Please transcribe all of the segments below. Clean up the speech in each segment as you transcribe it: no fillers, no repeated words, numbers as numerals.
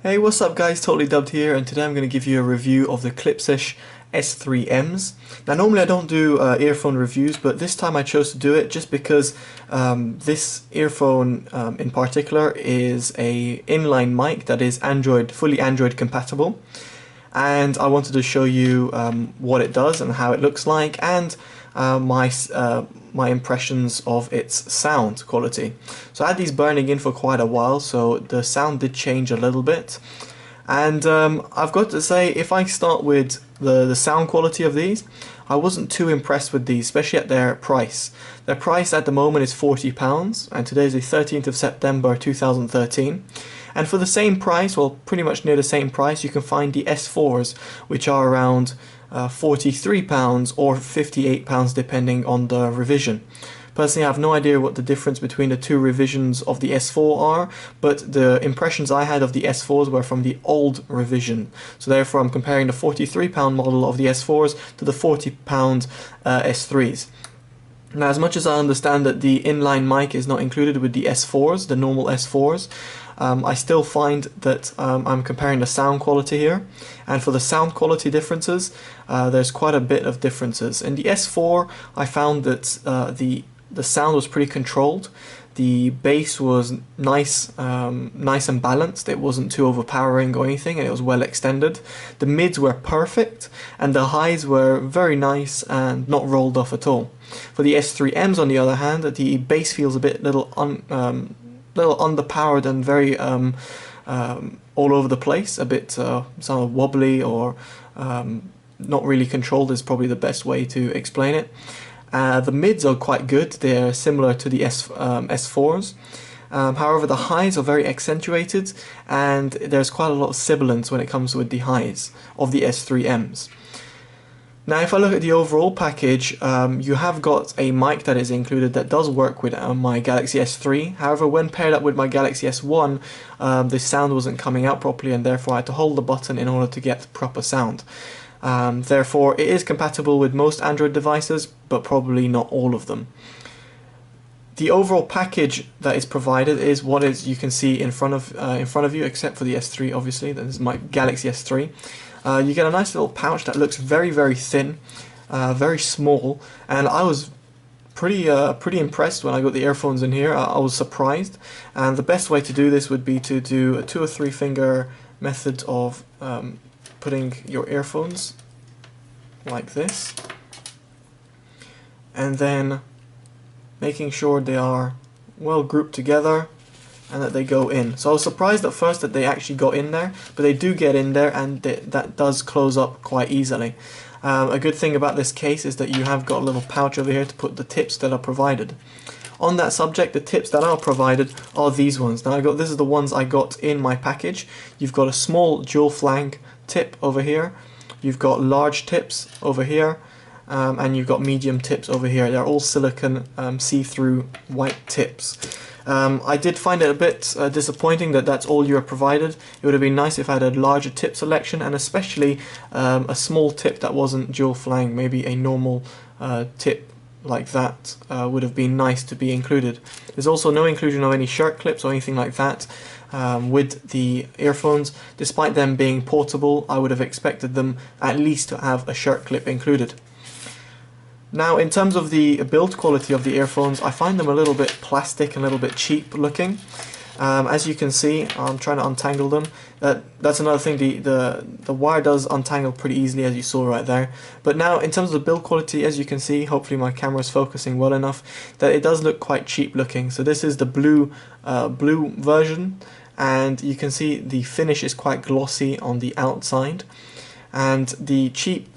Hey, what's up guys, Totally Dubbed here, and today I'm going to give you a review of the Klipsch S3Ms. Now normally I don't do earphone reviews, but this time I chose to do it just because this earphone in particular is a inline mic that is fully Android compatible, and I wanted to show you what it does and how it looks like, and my impressions of its sound quality. So I had these burning in for quite a while, so the sound did change a little bit. And I've got to say, if I start with the sound quality of these, I wasn't too impressed with these, especially at their price. Their price at the moment is £40, and today is the 13th of September 2013. And for the same price, well, pretty much near the same price, you can find the S4s, which are around £43 or £58 depending on the revision. Personally, I have no idea what the difference between the two revisions of the S4 are, but the impressions I had of the S4s were from the old revision. So therefore I'm comparing the £43 model of the S4s to the £40 S3s. Now, as much as I understand that the inline mic is not included with the S4s, the normal S4s, I still find that I'm comparing the sound quality here, and for the sound quality differences, there's quite a bit of differences. In the S4, I found that the sound was pretty controlled. The bass was nice and balanced. It wasn't too overpowering or anything, and it was well extended. The mids were perfect, and the highs were very nice and not rolled off at all. For the S3Ms, on the other hand, the bass feels a bit little underpowered and very all over the place, a bit sort of wobbly, or not really controlled is probably the best way to explain it. The mids are quite good. They're similar to the S4s. However, the highs are very accentuated, and there's quite a lot of sibilance when it comes with the highs of the S3Ms. Now, if I look at the overall package, you have got a mic that is included that does work with my Galaxy S3. However, when paired up with my Galaxy S1, the sound wasn't coming out properly, and therefore I had to hold the button in order to get proper sound. Therefore, it is compatible with most Android devices, but probably not all of them. The overall package that is provided is what you can see in front of you, except for the S3, obviously. That is my Galaxy S3. You get a nice little pouch that looks very, very thin, very small, and I was pretty impressed when I got the earphones in here. I was surprised, and the best way to do this would be to do a 2 or 3 finger method of putting your earphones like this, and then making sure they are well grouped together and that they go in. So I was surprised at first that they actually got in there, but they do get in there, and that does close up quite easily. A good thing about this case is that you have got a little pouch over here to put the tips that are provided. On that subject, the tips that are provided are these ones. Now this is the ones I got in my package. You've got a small dual flank tip over here, you've got large tips over here, and you've got medium tips over here. They're all silicone see-through white tips. I did find it a bit disappointing that that's all you are provided. It would have been nice if I had a larger tip selection, and especially a small tip that wasn't dual flank. Maybe a normal tip like that would have been nice to be included. There's also no inclusion of any shirt clips or anything like that with the earphones. Despite them being portable, I would have expected them at least to have a shirt clip included. Now, in terms of the build quality of the earphones, I find them a little bit plastic and a little bit cheap looking. As you can see, I'm trying to untangle them. That's another thing, the wire does untangle pretty easily, as you saw right there. But now, in terms of the build quality, as you can see, hopefully my camera is focusing well enough, that it does look quite cheap looking. So this is the blue version, and you can see the finish is quite glossy on the outside, and the cheap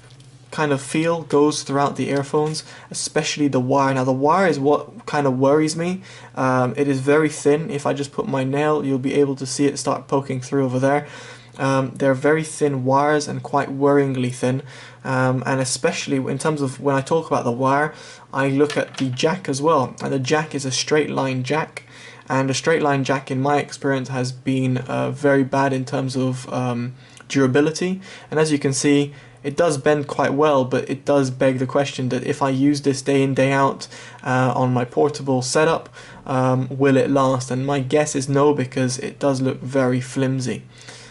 kind of feel goes throughout the earphones, especially the wire. Now the wire is what kind of worries me. It is very thin. If I just put my nail, you'll be able to see it start poking through over there. They're very thin wires, and quite worryingly thin, and especially in terms of when I talk about the wire, I look at the jack as well, and the jack is a straight line jack, and a straight line jack in my experience has been very bad in terms of durability. And as you can see, it does bend quite well, but it does beg the question that if I use this day in, day out on my portable setup, will it last? And my guess is no, because it does look very flimsy.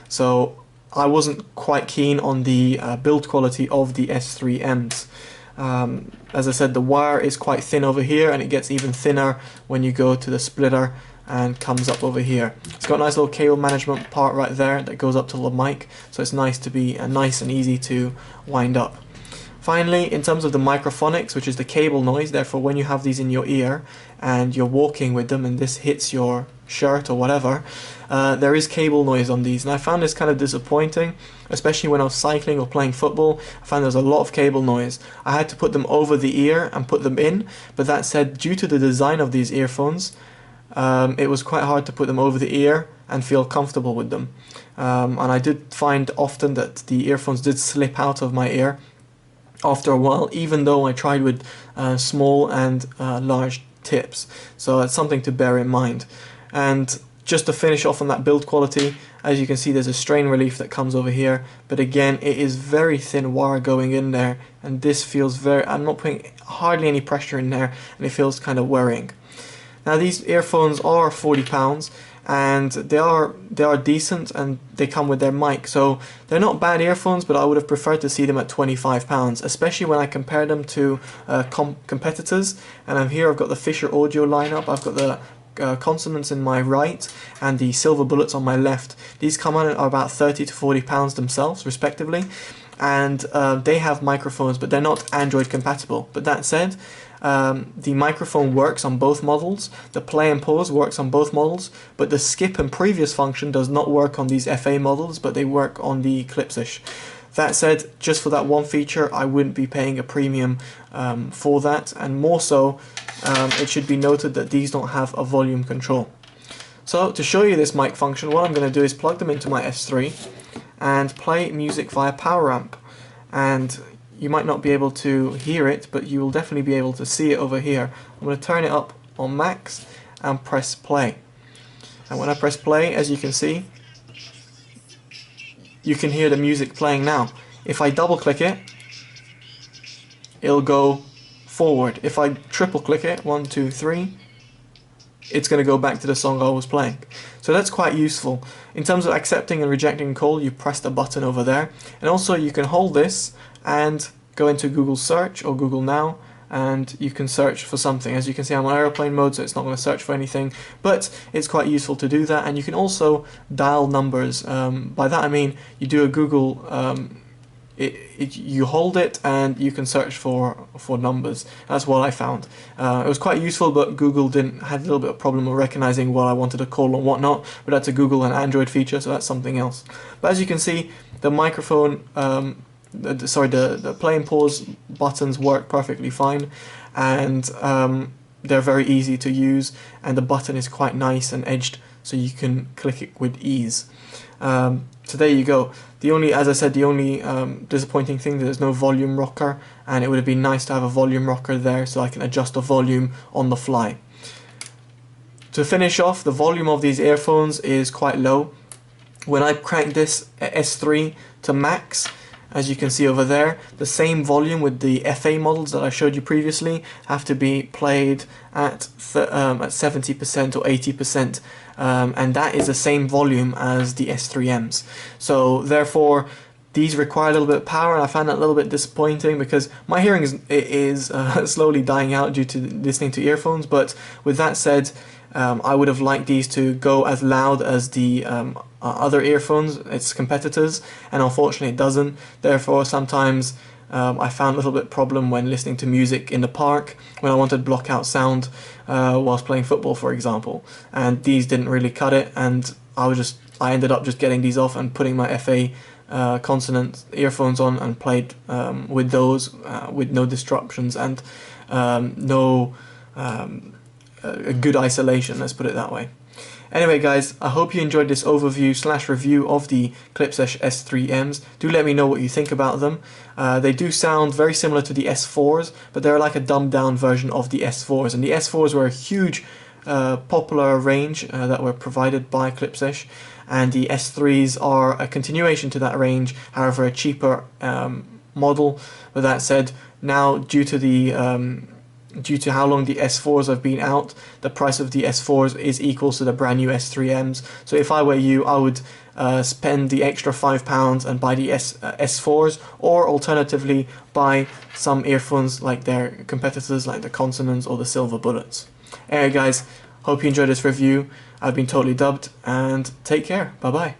so I wasn't quite keen on the build quality of the S3Ms. As I said, the wire is quite thin over here, and it gets even thinner when you go to the splitter and comes up over here. It's got a nice little cable management part right there that goes up to the mic, so it's nice to be nice and easy to wind up. Finally, in terms of the microphonics, which is the cable noise, therefore when you have these in your ear and you're walking with them and this hits your shirt or whatever, there is cable noise on these, and I found this kind of disappointing, especially when I was cycling or playing football. I found there's a lot of cable noise. I had to put them over the ear and put them in, but that said, due to the design of these earphones, it was quite hard to put them over the ear and feel comfortable with them. And I did find often that the earphones did slip out of my ear after a while, even though I tried with small and large tips. So it's something to bear in mind. And just to finish off on that build quality, as you can see, there's a strain relief that comes over here, but again, it is very thin wire going in there, and this feels very, I'm not putting hardly any pressure in there, and it feels kind of worrying. Now these earphones are £40, and they are decent, and they come with their mic, so they're not bad earphones, but I would have preferred to see them at £25, especially when I compare them to competitors. And here I've got the Fisher Audio lineup. I've got the consonants in my right and the silver bullets on my left. These come on at about £30 to £40 themselves respectively, and they have microphones, but they're not Android compatible. But that said, the microphone works on both models, the play and pause works on both models, but the skip and previous function does not work on these FA models, but they work on the Klipsch. That said, just for that one feature, I wouldn't be paying a premium for that, and more so, it should be noted that these don't have a volume control. So to show you this mic function, what I'm going to do is plug them into my S3 and play music via power amp, and you might not be able to hear it, but you will definitely be able to see it over here. I'm going to turn it up on max and press play, and when I press play, as you can see, you can hear the music playing now. If I double click it, it'll go forward. If I triple click it, 1, 2, 3, it's going to go back to the song I was playing. So that's quite useful. In terms of accepting and rejecting call, you press the button over there, and also you can hold this and go into Google Search or Google Now, and you can search for something. As you can see, I'm on airplane mode, so it's not going to search for anything, but it's quite useful to do that. And you can also dial numbers. By that I mean you do a Google, you hold it and you can search for numbers. That's what I found. It was quite useful, but Google had a little bit of problem of recognizing what I wanted to call and whatnot, but that's a Google and Android feature, so that's something else. But as you can see, the microphone, the play and pause buttons work perfectly fine, and they're very easy to use, and the button is quite nice and edged, so you can click it with ease. So there you go. As I said, the only disappointing thing, there's no volume rocker, and it would have been nice to have a volume rocker there so I can adjust the volume on the fly. To finish off, the volume of these earphones is quite low. When I crank this S3 to max, as you can see over there, the same volume with the FA models that I showed you previously have to be played at 70% or 80%, and that is the same volume as the S3Ms. So therefore, these require a little bit of power, and I found that a little bit disappointing because my hearing is slowly dying out due to listening to earphones. But with that said, I would have liked these to go as loud as the other earphones, its competitors, and unfortunately it doesn't. Therefore, sometimes I found a little bit problem when listening to music in the park when I wanted to block out sound whilst playing football, for example, and these didn't really cut it, and I ended up just getting these off and putting my FA consonant earphones on and played with those with no disruptions and no a good isolation, let's put it that way. Anyway guys, I hope you enjoyed this overview / review of the Klipsch S3Ms. Do let me know what you think about them. They do sound very similar to the S4s, but they're like a dumbed down version of the S4s, and the S4s were a huge popular range that were provided by Klipsch, and the S3s are a continuation to that range, however a cheaper model. With that said, now due to the due to how long the S4s have been out, the price of the S4s is equal to the brand new S3Ms. So if I were you, I would spend the extra £5 and buy the S4s, or alternatively buy some earphones like their competitors like the Consonants or the Silver Bullets. Alright guys, hope you enjoyed this review. I've been Totally Dubbed, and take care. Bye bye.